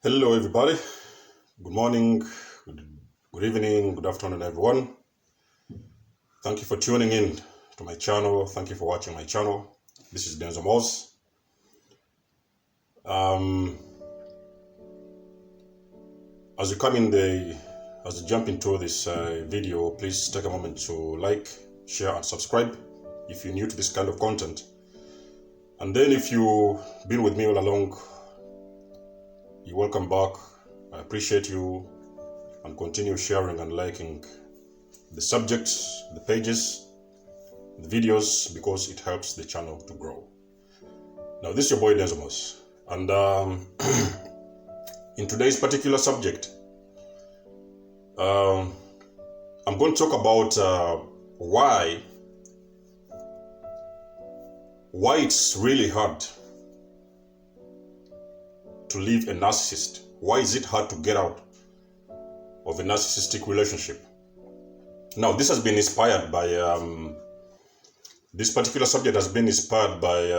Hello, everybody. Good morning, good evening, good afternoon, everyone. Thank you for tuning in to my channel. Thank you for watching my channel. This is Denzo Moss. Um, as you jump into this video, please take a moment to like, share, and subscribe if you're new to this kind of content. And then if you've been with me all along, you're welcome back. I appreciate you, and continue sharing and liking the subjects, the pages, the videos, because it helps the channel to grow. Now, this is your boy Denzo Moss, and in today's particular subject, I'm going to talk about why it's really hard to leave a narcissist. Why is it hard to get out of a narcissistic relationship? Now, this has been inspired by this particular subject has been inspired by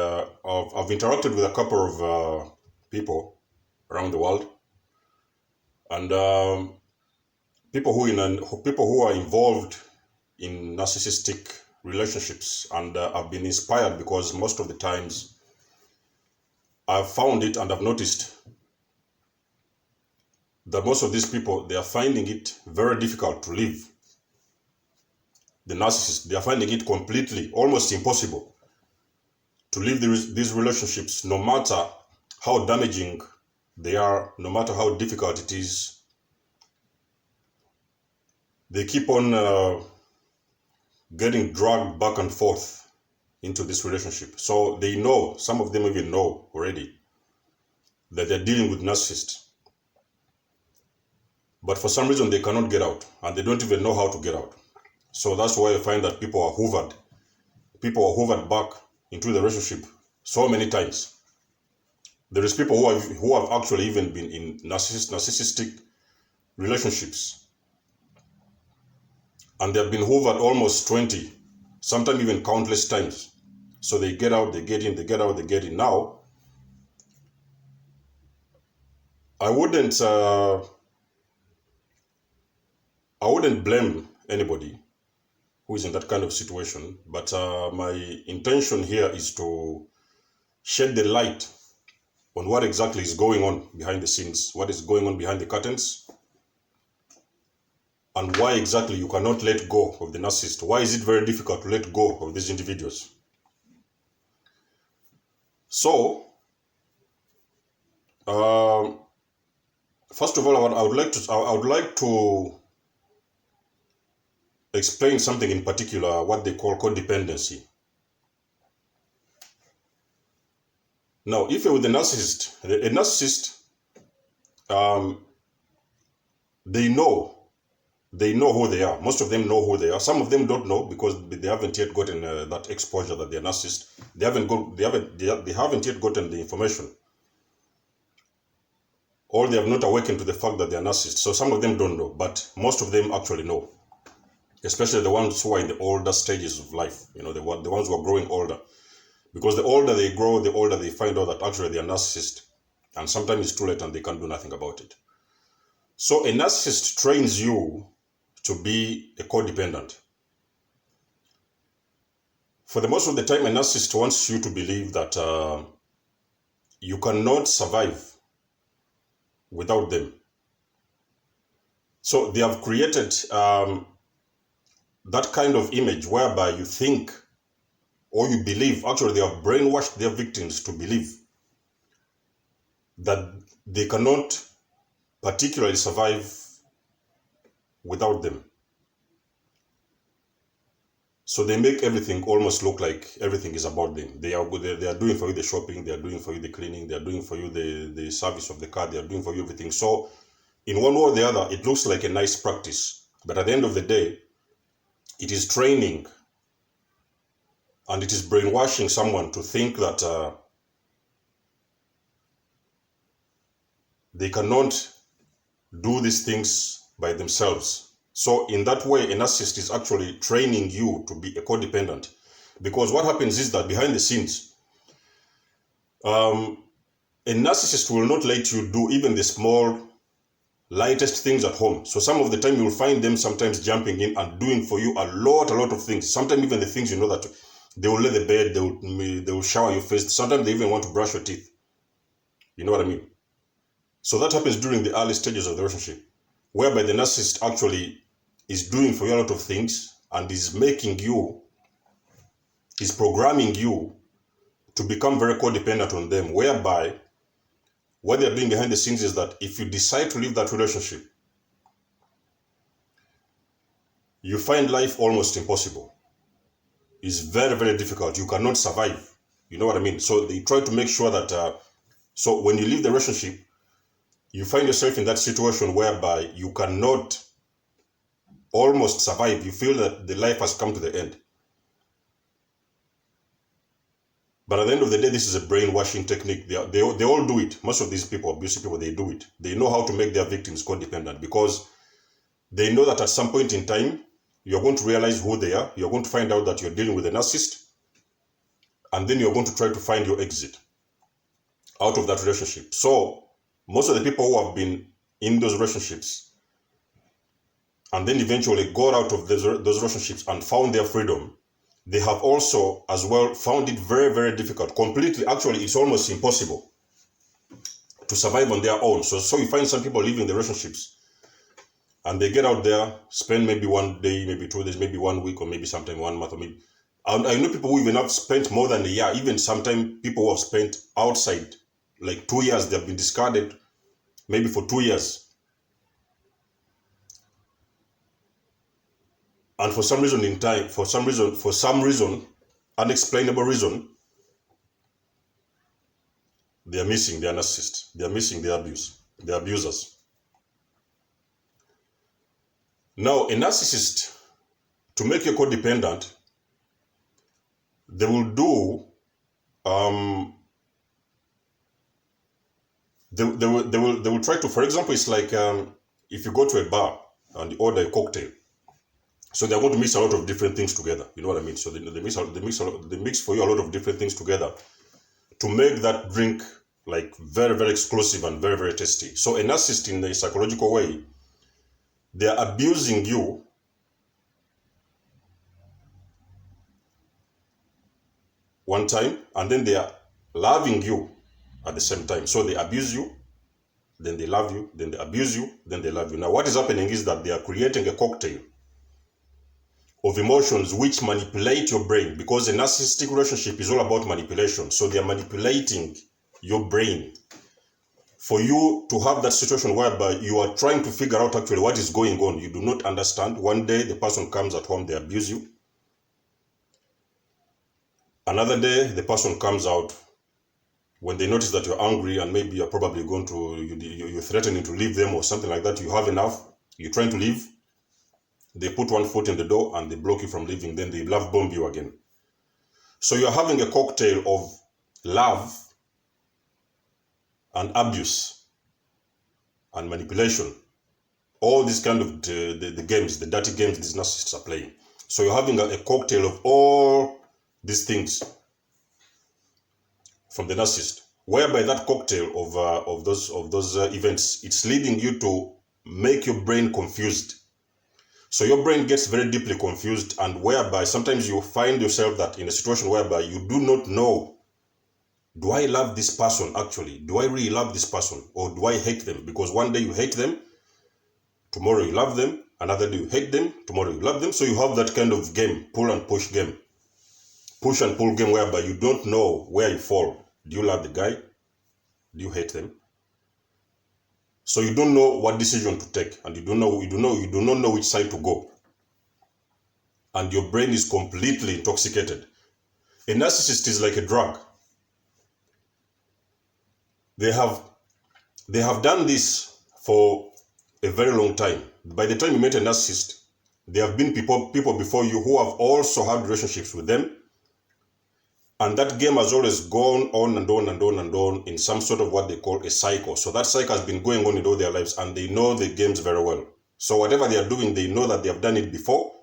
I've interacted with a couple of people around the world, and people who are involved in narcissistic relationships, and I've been inspired because most of the times I've found it and I've noticed that most of these people, they are finding it very difficult to leave the narcissist. They are finding it completely, almost impossible to leave these relationships, no matter how damaging they are, no matter how difficult it is. They keep on getting dragged back and forth into this relationship. So they know, some of them even know already, that they're dealing with narcissists. But for some reason they cannot get out, and they don't even know how to get out. So that's why I find that people are hoovered back into the relationship so many times. There is people who have actually even been in narcissistic relationships, and they have been hoovered almost 20, sometimes even countless times. So they get out, they get in, they get out, they get in. Now, I wouldn't blame anybody who is in that kind of situation, but my intention here is to shed the light on what exactly is going on behind the scenes, what is going on behind the curtains, and why exactly you cannot let go of the narcissist. Why is it very difficult to let go of these individuals? So, first of all, I would like to explain something in particular, what they call codependency. Now, if you're with a narcissist, they know who they are. Most of them know who they are. Some of them don't know because they haven't yet gotten that exposure that they're narcissist. They haven't yet gotten the information, or they have not awakened to the fact that they're narcissist. So some of them don't know, but most of them actually know, especially the ones who are in the older stages of life. You know, the ones who are growing older, because the older they grow, the older they find out that actually they are narcissist, and sometimes it's too late and they can't do nothing about it. So a narcissist trains you to be a codependent. For the most of the time, a narcissist wants you to believe that you cannot survive without them. So they have created that kind of image whereby you think or you believe, actually they have brainwashed their victims to believe that they cannot particularly survive without them. So they make everything almost look like everything is about them. They are doing for you the shopping, they are doing for you the cleaning, they are doing for you the service of the car, they are doing for you everything. So in one way or the other, it looks like a nice practice. But at the end of the day, it is training, and it is brainwashing someone to think that they cannot do these things by themselves. So in that way, a narcissist is actually training you to be a codependent. Because what happens is that behind the scenes, a A narcissist will not let you do even the small, lightest things at home. So some of the time you'll find them sometimes jumping in and doing for you a lot of things. Sometimes even the things you know that they will lay the bed, they will shower your face. Sometimes they even want to brush your teeth. You know what I mean? So that happens during the early stages of the relationship, whereby the narcissist actually is doing for you a lot of things and is making you, is programming you to become very codependent on them, whereby what they're doing behind the scenes is that if you decide to leave that relationship, you find life almost impossible. It's very difficult. You cannot survive. You know what I mean? So they try to make sure that, so when you leave the relationship, you find yourself in that situation whereby you cannot almost survive. You feel that the life has come to the end. But at the end of the day, this is a brainwashing technique. They all do it. Most of these people, abusive people, they do it. They know how to make their victims codependent because they know that at some point in time, you're going to realize who they are. You're going to find out that you're dealing with a narcissist. And then you're going to try to find your exit out of that relationship. So most of the people who have been in those relationships and then eventually got out of those relationships and found their freedom, they have also as well found it very difficult. Completely, actually, it's almost impossible to survive on their own. So you find some people leaving the relationships and they get out there, spend maybe 1 day, maybe 2 days, maybe 1 week, or maybe sometime 1 month, or maybe. And I know people who even have spent more than a year, even sometimes people who have spent outside like 2 years, they've been discarded maybe for 2 years. And for some reason in time, for some reason, unexplainable reason, they are missing their narcissist. They are missing their abusers. Now, a narcissist, to make you codependent, they will do, they will try to, for example, it's like if you go to a bar and you order a cocktail, so they're going to mix a lot of different things together. You know what I mean? So they mix for you a lot of different things together to make that drink like very exclusive and very tasty. So a narcissist, in a psychological way, they are abusing you one time, and then they are loving you at the same time. So they abuse you, then they love you, then they abuse you, then they love you. Now what is happening is that they are creating a cocktail of emotions which manipulate your brain, because a narcissistic relationship is all about manipulation. So they are manipulating your brain for you to have that situation whereby you are trying to figure out actually what is going on. You do not understand. One day the person comes at home, they abuse you. Another day the person comes out when they notice that you're angry and maybe you're probably going to, you're threatening to leave them or something like that. You have enough. You're trying to leave. They put one foot in the door and they block you from leaving. Then they love bomb you again. So you're having a cocktail of love and abuse and manipulation. All these kind of the games, the dirty games these narcissists are playing. So you're having a cocktail of all these things from the narcissist, whereby that cocktail of those events, it's leading you to make your brain confused. So your brain gets very deeply confused, and whereby sometimes you find yourself that in a situation whereby you do not know, do I love this person actually? Do I really love this person? Or do I hate them? Because one day you hate them, tomorrow you love them, another day you hate them, tomorrow you love them. So you have that kind of game, pull and push game. Push and pull game whereby you don't know where you fall. Do you love the guy? Do you hate them? So you don't know what decision to take, and you do not know which side to go. And your brain is completely intoxicated. A narcissist is like a drug. They have done this for a very long time. By the time you meet a narcissist, there have been people before you who have also had relationships with them. And that game has always gone on and on in some sort of what they call a cycle. So that cycle has been going on in all their lives, and they know the games very well. So whatever they are doing, they know that they have done it before.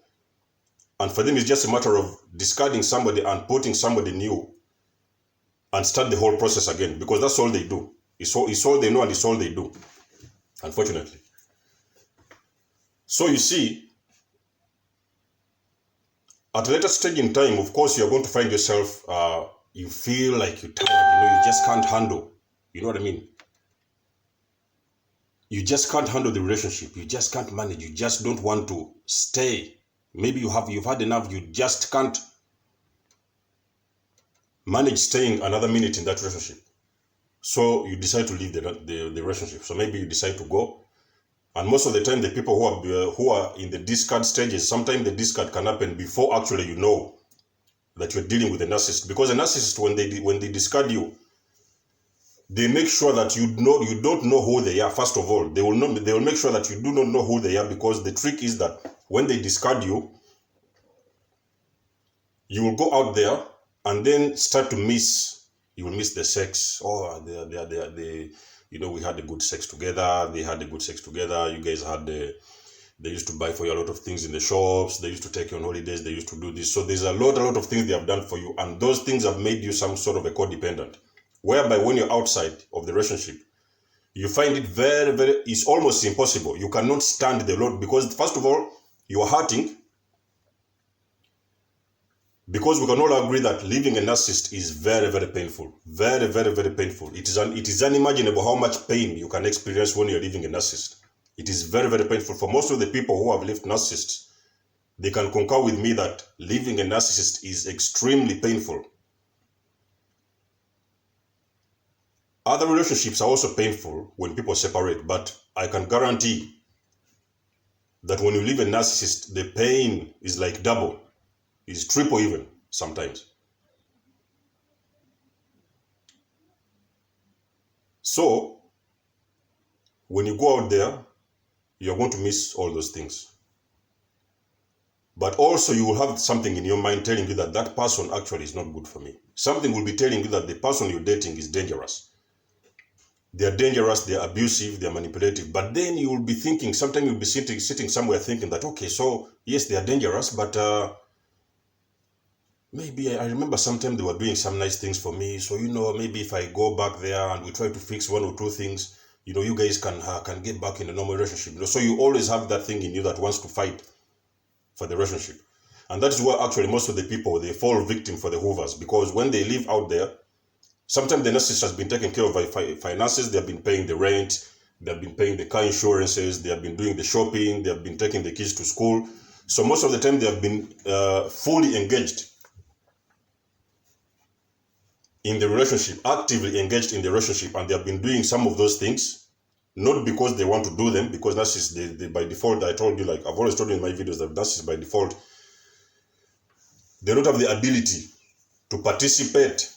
And for them, it's just a matter of discarding somebody and putting somebody new and start the whole process again, because that's all they do. It's all they know and it's all they do, unfortunately. So you see, at a later stage in time, of course, you're going to find yourself, you feel like you're tired, you just can't handle, you know what I mean? You just can't handle the relationship. You just can't manage. You just don't want to stay. Maybe you've had enough. You just can't manage staying another minute in that relationship. So you decide to leave the relationship. So maybe you decide to go. And most of the time, the people who are in the discard stages, sometimes the discard can happen before actually you know that you're dealing with a narcissist. Because a narcissist, when they discard you, they make sure that you don't know who they are. First of all, they will make sure that you do not know who they are, because the trick is that when they discard you, you will go out there and then start to miss. You will miss the sex. Oh, they we had a good sex together. They had a good sex together. You guys had they used to buy for you a lot of things in the shops. They used to take you on holidays. They used to do this. So there's a lot of things they have done for you, and those things have made you some sort of a codependent. Whereby when you're outside of the relationship, you find it it's almost impossible. You cannot stand the load, because first of all, you are hurting. Because we can all agree that living a narcissist is very painful. Very painful. It is unimaginable how much pain you can experience when you're living a narcissist. It is very painful. For most of the people who have lived narcissists, they can concur with me that living a narcissist is extremely painful. Other relationships are also painful when people separate, but I can guarantee that when you live a narcissist, the pain is like double, is triple even sometimes. So when you go out there, you're going to miss all those things. But also you will have something in your mind telling you that that person actually is not good for me. Something will be telling you that the person you're dating is dangerous. They are dangerous, they are abusive, they are manipulative. But then you will be thinking, sometimes you'll be sitting somewhere thinking that, okay, so yes, they are dangerous, but maybe I remember sometime they were doing some nice things for me. So, maybe if I go back there and we try to fix one or two things, you guys can get back in a normal relationship. So you always have that thing in you that wants to fight for the relationship. And that is where actually most of the people, they fall victim for the hoovers, because when they live out there, sometimes the narcissist has been taking care of finances. They have been paying the rent. They have been paying the car insurances. They have been doing the shopping. They have been taking the kids to school. So most of the time they have been fully engaged in the relationship, actively engaged in the relationship. And they have been doing some of those things, not because they want to do them, because narcissists, they by default, I told you, like I've always told you in my videos, that narcissists by default, they don't have the ability to participate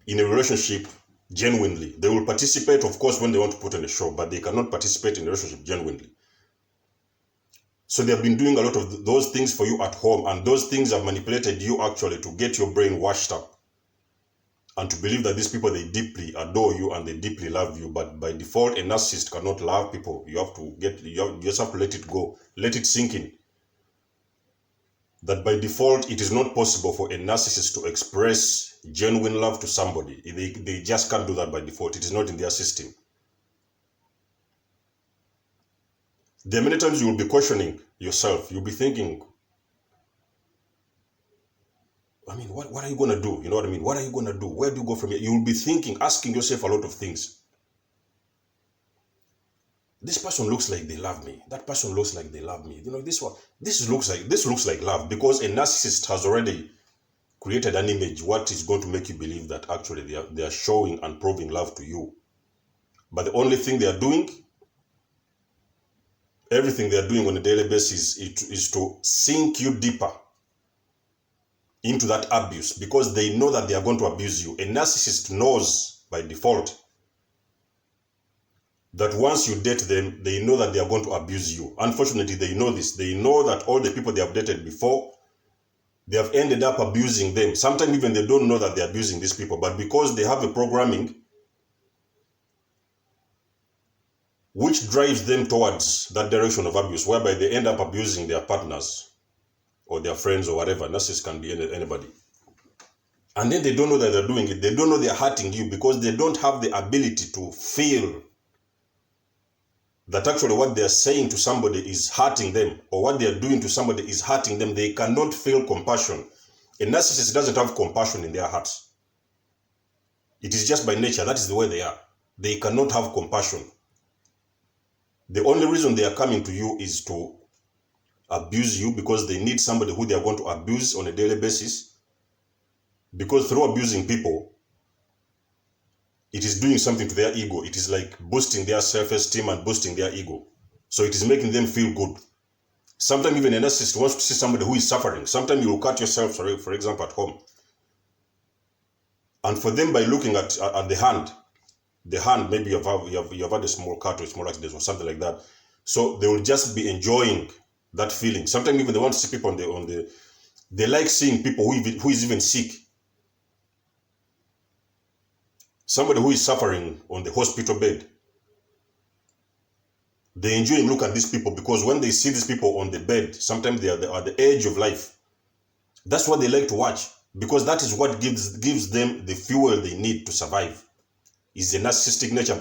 in a relationship genuinely. They will participate, of course, when they want to put on a show, but they cannot participate in a relationship genuinely. So they have been doing a lot of those things for you at home, and those things have manipulated you actually to get your brain washed up and to believe that these people, they deeply adore you and they deeply love you. But by default, a narcissist cannot love people. You just have to let it go, let it sink in. That by default, it is not possible for a narcissist to express genuine love to somebody. They just can't do that by default. It is not in their system. There are many times you will be questioning yourself. You'll be thinking, I mean, what are you going to do? You know what I mean? What are you going to do? Where do you go from here? You will be thinking, asking yourself a lot of things. This person looks like they love me. That person looks like they love me. This looks like love, because a narcissist has already created an image, what is going to make you believe that actually they are showing and proving love to you. But the only thing they are doing, everything they are doing on a daily basis is to sink you deeper into that abuse, because they know that they are going to abuse you. A narcissist knows by default that once you date them, they know that they are going to abuse you. Unfortunately, they know this. They know that all the people they have dated before, they have ended up abusing them. Sometimes even they don't know that they're abusing these people, but because they have a programming which drives them towards that direction of abuse, whereby they end up abusing their partners or their friends or whatever. Narcissists can be anybody. And then they don't know that they're doing it. They don't know they're hurting you because they don't have the ability to feel that actually what they're saying to somebody is hurting them, or what they're doing to somebody is hurting them. They cannot feel compassion. A narcissist doesn't have compassion in their hearts. It is just by nature. That is the way they are. They cannot have compassion. The only reason they are coming to you is to abuse you, because they need somebody who they are going to abuse on a daily basis. Because through abusing people, it is doing something to their ego. It is like boosting their self-esteem and boosting their ego. So it is making them feel good. Sometimes even a narcissist wants to see somebody who is suffering. Sometimes you will cut yourself, for example, at home. And for them, by looking at the hand, maybe you've had a small cut or a small accident or something like that. So they will just be enjoying that feeling. Sometimes even they want to see people they like seeing people who is even sick. Somebody who is suffering on the hospital bed. They enjoy and look at these people, because when they see these people on the bed, sometimes they are at the edge of life. That's what they like to watch, because that is what gives them the fuel they need to survive. Is the narcissistic nature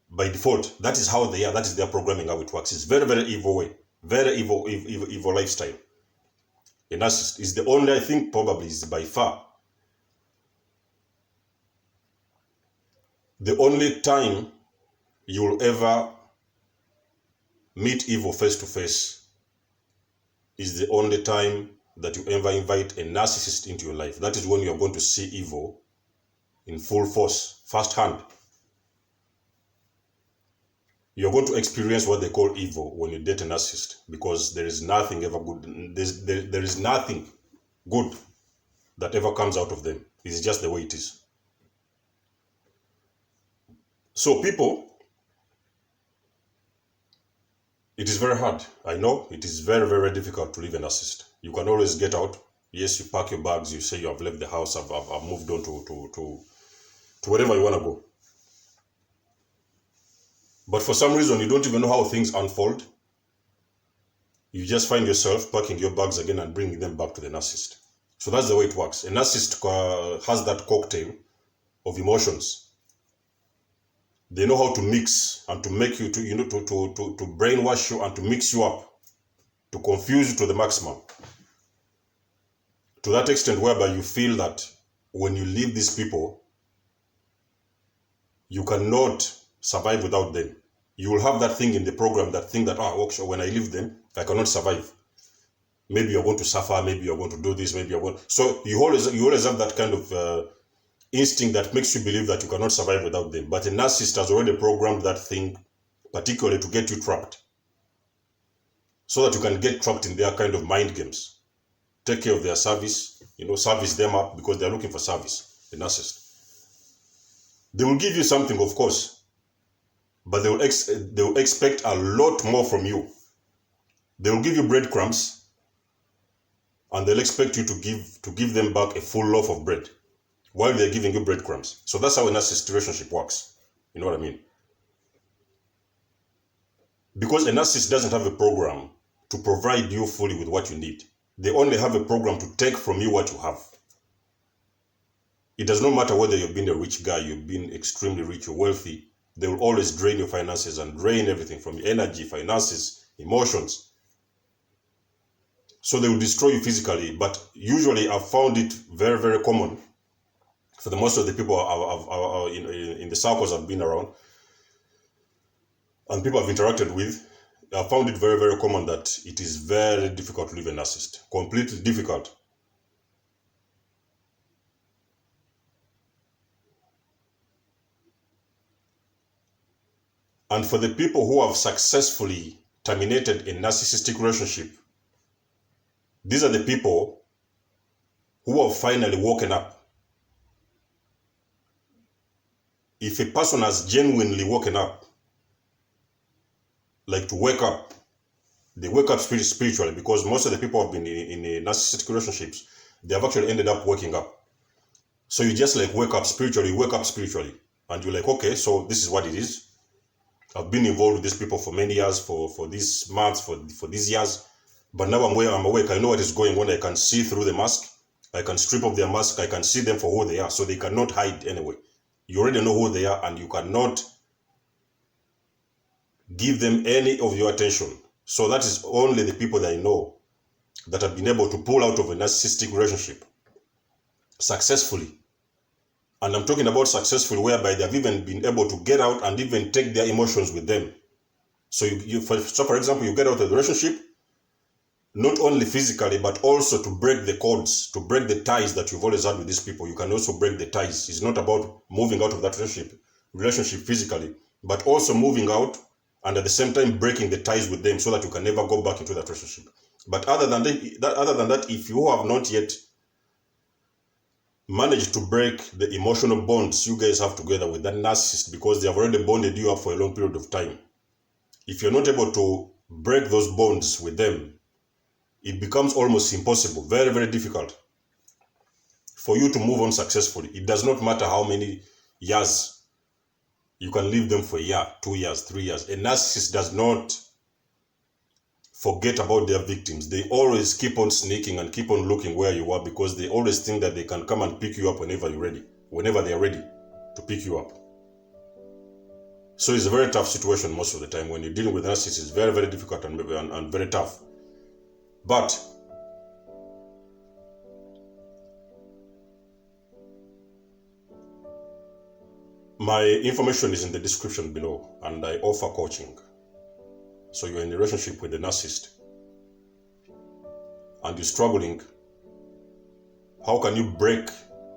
by default. That is how they are. That is their programming, how it works. It's very, very evil way. Very evil lifestyle. A narcissist is the only, I think, probably is by far the only time you will ever meet evil face to face is the only time that you ever invite a narcissist into your life. That is when you are going to see evil in full force, firsthand. You're going to experience what they call evil when you date a narcissist, because there is nothing ever good. There is nothing good that ever comes out of them. It's just the way it is. So people, it is very hard. I know it is very, very difficult to live a narcissist. You can always get out. Yes, you pack your bags. You say you have left the house. I've moved on to wherever you want to go. But for some reason, you don't even know how things unfold. You just find yourself packing your bags again and bringing them back to the narcissist. So that's the way it works. A narcissist has that cocktail of emotions. They know how to mix and to make you to brainwash you and to mix you up, to confuse you to the maximum. To that extent whereby you feel that when you leave these people, you cannot survive without them. You will have that thing in the program, that thing that, when I leave them, I cannot survive. Maybe you're going to suffer, maybe you're going to do this, maybe you're going. So you always have that kind of instinct that makes you believe that you cannot survive without them. But a narcissist has already programmed that thing, particularly to get you trapped, so that you can get trapped in their kind of mind games. Take care of their service, service them up, because they're looking for service. The narcissist. They will give you something, of course, but they will expect a lot more from you. They will give you breadcrumbs, and they'll expect you to give them back a full loaf of bread while they're giving you breadcrumbs. So that's how a narcissist relationship works. You know what I mean? Because a narcissist doesn't have a program to provide you fully with what you need. They only have a program to take from you what you have. It does not matter whether you've been a rich guy, you've been extremely rich or wealthy. They will always drain your finances and drain everything from you: energy, finances, emotions. So they will destroy you physically. But usually I've found it very, very common for the most of the people in the circles I've been around and people I've interacted with. I found it very, very common that it is very difficult to live a narcissist. Completely difficult. And for the people who have successfully terminated a narcissistic relationship, these are the people who have finally woken up. If a person has genuinely woken up, like to wake up, they wake up spiritually, because most of the people who have been in narcissistic relationships, they have actually ended up waking up. So you just like wake up spiritually, and you're like, okay, so this is what it is. I've been involved with these people for many years, for these months, for these years, but now I'm awake. I know what is going on. I can see through the mask. I can strip off their mask. I can see them for who they are, so they cannot hide anyway. You already know who they are, and you cannot give them any of your attention. So that is only the people that I know that have been able to pull out of a narcissistic relationship successfully. And I'm talking about successfully whereby they have even been able to get out and even take their emotions with them. So for example, you get out of the relationship, not only physically, but also to break the cords, to break the ties that you've always had with these people. You can also break the ties. It's not about moving out of that relationship physically, but also moving out and at the same time breaking the ties with them so that you can never go back into that relationship. But other than that, if you have not yet managed to break the emotional bonds you guys have together with that narcissist, because they have already bonded you up for a long period of time, if you're not able to break those bonds with them, it becomes almost impossible, very, very difficult for you to move on successfully. It does not matter how many years you can leave them for a year, 2 years, 3 years. A narcissist does not forget about their victims. They always keep on sneaking and keep on looking where you are, because they always think that they can come and pick you up whenever you're ready, whenever they are ready to pick you up. So it's a very tough situation most of the time. When you're dealing with narcissists, it's very, very difficult and very tough. But my information is in the description below, and I offer coaching. So you're in a relationship with a narcissist and you're struggling. How can you break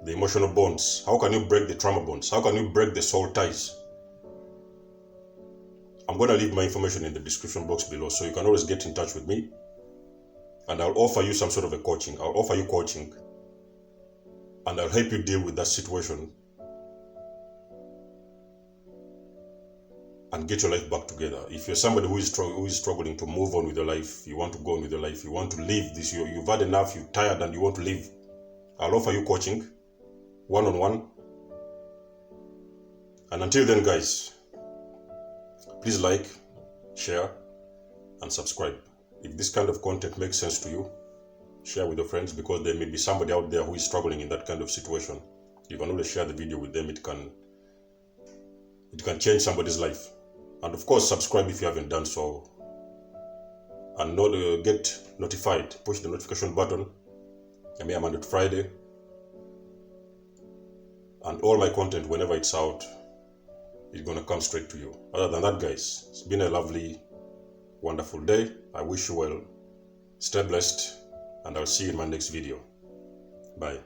the emotional bonds? How can you break the trauma bonds? How can you break the soul ties? I'm going to leave my information in the description box below, so you can always get in touch with me, and I'll offer you some sort of a coaching. I'll offer you coaching, and I'll help you deal with that situation and get your life back together. If you're somebody who is struggling to move on with your life, you want to go on with your life, you want to leave this, you've had enough, you're tired and you want to leave, I'll offer you coaching, one-on-one. And until then, guys, please like, share, and subscribe. If this kind of content makes sense to you, share with your friends, because there may be somebody out there who is struggling in that kind of situation. You can always share the video with them. It can change somebody's life. And of course, subscribe if you haven't done so, and get notified. Push the notification button. I'm here Monday to Friday, and all my content, whenever it's out, is going to come straight to you. Other than that, guys, it's been a lovely, wonderful day. I wish you well. Stay blessed, and I'll see you in my next video. Bye.